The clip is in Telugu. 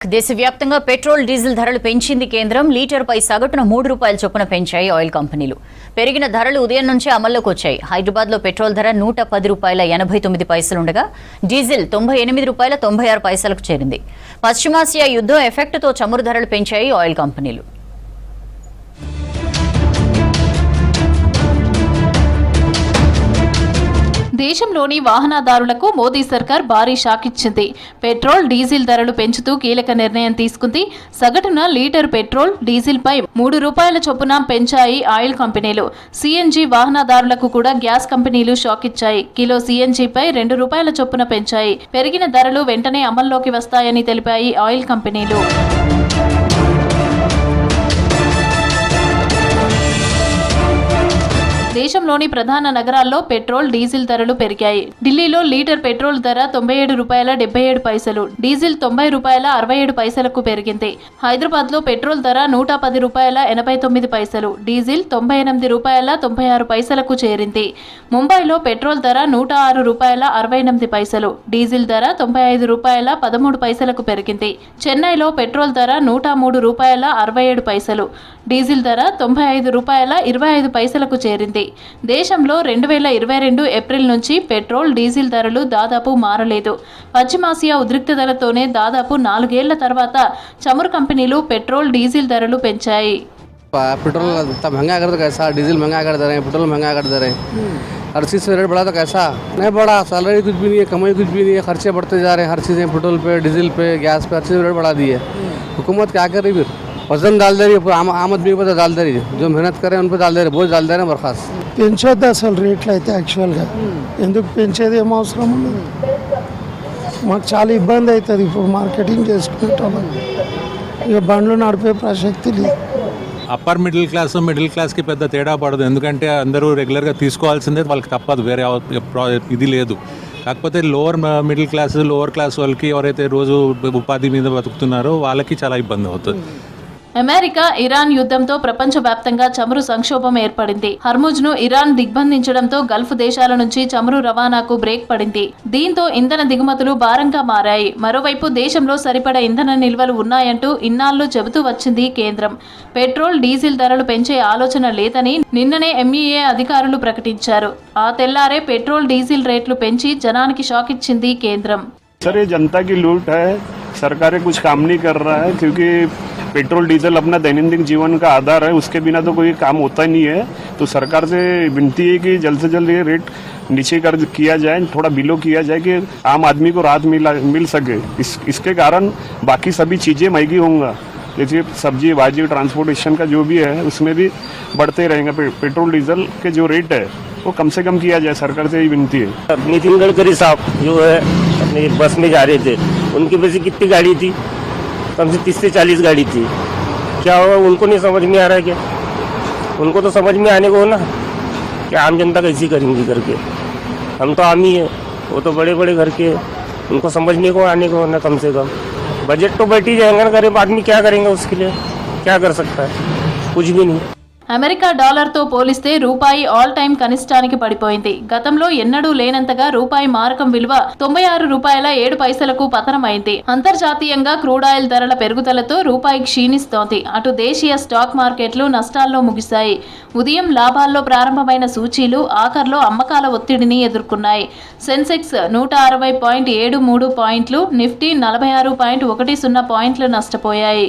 దేశవ్యాప్తంగా పెట్రోల్ డీజిల్ ధరలు పెంచింది కేంద్రం. లీటర్పై సగటున ₹3 చొప్పున పెంచాయి ఆయిల్ కంపెనీలు. పెరిగిన ధరలు ఉదయం నుంచే అమల్లోకి వచ్చాయి. హైదరాబాద్లో పెట్రోల్ ధర ₹110.89 ఉండగా డీజిల్ ₹98.96కు చేరింది. పశ్చిమాసియా యుద్ధం ఎఫెక్ట్తో చమురు ధరలు పెంచాయి ఆయిల్ కంపెనీలు. దేశంలోని వాహనదారులకు మోదీ సర్కార్ భారీ షాక్ ఇచ్చింది. పెట్రోల్ డీజిల్ ధరలు పెంచుతూ కీలక నిర్ణయం తీసుకుంది. సగటున లీటర్ పెట్రోల్ డీజిల్పై ₹3 చొప్పున పెంచాయి ఆయిల్ కంపెనీలు. సీఎన్జీ వాహనదారులకు కూడా గ్యాస్ కంపెనీలు షాక్ ఇచ్చాయి. కిలో సీఎన్జీపై ₹2 చొప్పున పెంచాయి. పెరిగిన ధరలు వెంటనే అమల్లోకి వస్తాయని తెలిపాయి ఆయిల్ కంపెనీలు. దేశంలోని ప్రధాన నగరాల్లో పెట్రోల్ డీజిల్ ధరలు పెరిగాయి. ఢిల్లీలో లీటర్ పెట్రోల్ ధర ₹97.77, డీజిల్ ₹90.67కు పెరిగింది. హైదరాబాద్లో పెట్రోల్ ధర ₹110.89, డీజిల్ ₹98.96కు చేరింది. ముంబైలో పెట్రోల్ ధర ₹106.68, డీజిల్ ధర ₹95.13కు పెరిగింది. చెన్నైలో పెట్రోల్ ధర ₹103.67, డీజిల్ ధర ₹95.25కు చేరింది. దేశంలో 2022 ఏప్రిల్ నుంచి పెట్రోల్ డీజిల్ ధరలు దాదాపు మారలేదు. పశ్చిమాసియా ఉద్రిక్తతలతోనే దాదాపు 4 ఏళ్ల తర్వాత చమురు కంపెనీలు పెట్రోల్ డీజిల్ ధరలు పెంచాయి. पेट्रोल इतना महंगा कर दो कैसा, डीजल महंगा कर दे रहे हैं, पेट्रोल महंगा कर दे रहे हैं, हर चीज़ से रेट बढ़ा तो कैसा नहीं बढ़ा। सैलरी कुछ भी नहीं है, कमाई कुछ भी नहीं है, खर्चे बढ़ते जा रहे हैं। हर चीज़ें पेट्रोल पे, डीजल पे, गैस पे हर चीज़ रेट बढ़ा दी है। हुकूमत क्या कर रही है? फिर वजन डाल दे रही है, आम आदमी पर डाल दे रही है, जो मेहनत करे उन पर डाल दे रहे, बोझ डाल दे रहे हैं बरखास। పెంచొద్దు అసలు రేట్లు అయితే యాక్చువల్గా ఎందుకు పెంచేది ఏం అవసరం ఉండదు. మాకు చాలా ఇబ్బంది అవుతుంది ఇప్పుడు మార్కెటింగ్ చేసుకునేటోళ్ళం. ఇక బండ్లు నడిపే ప్రసక్తి లేదు. అప్పర్ మిడిల్ క్లాస్కి పెద్ద తేడా పడదు, ఎందుకంటే అందరూ రెగ్యులర్గా తీసుకోవాల్సిందే, వాళ్ళకి తప్పదు, వేరే ఇది లేదు. కాకపోతే lower middle class, lower class వాళ్ళకి ఎవరైతే రోజు ఉపాధి మీద బతుకుతున్నారో వాళ్ళకి చాలా ఇబ్బంది అవుతుంది. అమెరికా ఇరాన్ యుద్ధంతో ప్రపంచవ్యాప్తంగా చమురు సంక్షోభం ఏర్పడింది. హర్ముజ్ను ఇరాన్ దిగ్బంధించడంతో గల్ఫ్ దేశాల నుంచి చమురు రవాణాకు బ్రేక్ పడింది. దీంతో ఇంధన దిగుమతులు భారంగా మారాయి. మరోవైపు దేశంలో సరిపడా ఇంధన నిల్వలు ఉన్నాయంటూ ఇన్నాళ్లు చెబుతూ వచ్చింది కేంద్రం. పెట్రోల్ డీజిల్ ధరలు పెంచే ఆలోచన లేదని నిన్ననే ఎంఈఏ అధికారులు ప్రకటించారు. ఆ తెల్లారే పెట్రోల్ డీజిల్ రేట్లు పెంచి జనానికి షాక్ ఇచ్చింది కేంద్రం. सर ये जनता की लूट है, सरकारें कुछ काम नहीं कर रहा है, क्योंकि पेट्रोल डीजल अपना दैनंदिन जीवन का आधार है, उसके बिना तो कोई काम होता ही नहीं है। तो सरकार से विनती है कि जल्द से जल्द ये रेट नीचे कर किया जाए, थोड़ा बिलो किया जाए कि आम आदमी को राहत मिल सके। इसके कारण बाकी सभी चीज़ें महंगी होंगी, जैसे सब्जी भाजी ट्रांसपोर्टेशन का जो भी है उसमें भी बढ़ते रहेंगे। पेट्रोल डीजल के जो रेट है वो कम से कम किया जाए, सरकार से यही विनती है। नितिन गडकरी साहब जो है अपनी बस में जा रहे थे, उनकी वजह से कितनी गाड़ी थी, कम से 30 से 40 गाड़ी थी। क्या हुआ उनको नहीं समझ में आ रहा है क्या? उनको तो समझ में आने को हो ना कि आम जनता कैसी करेंगी करके। हम तो आम ही है, वो तो बड़े बड़े घर के, उनको समझने को आने को हो ना। कम से कम बजट तो बैठ ही जाएगा ना, गरीब आदमी क्या करेंगे, उसके लिए क्या कर सकता है? कुछ भी नहीं। అమెరికా డాలర్తో పోలిస్తే రూపాయి ఆల్ టైమ్ కనిష్టానికి పడిపోయింది. గతంలో ఎన్నడూ లేనంతగా రూపాయి మారకం విలువ ₹96.07కు పతనమైంది. అంతర్జాతీయంగా క్రూడాయిల్ ధరల పెరుగుదలతో రూపాయి క్షీణిస్తోంది. అటు దేశీయ స్టాక్ మార్కెట్లు నష్టాల్లో ముగిశాయి. ఉదయం లాభాల్లో ప్రారంభమైన సూచీలు ఆఖర్లో అమ్మకాల ఒత్తిడిని ఎదుర్కొన్నాయి. సెన్సెక్స్ 160.73 పాయింట్లు, నిఫ్టీ 46.10 పాయింట్లు నష్టపోయాయి.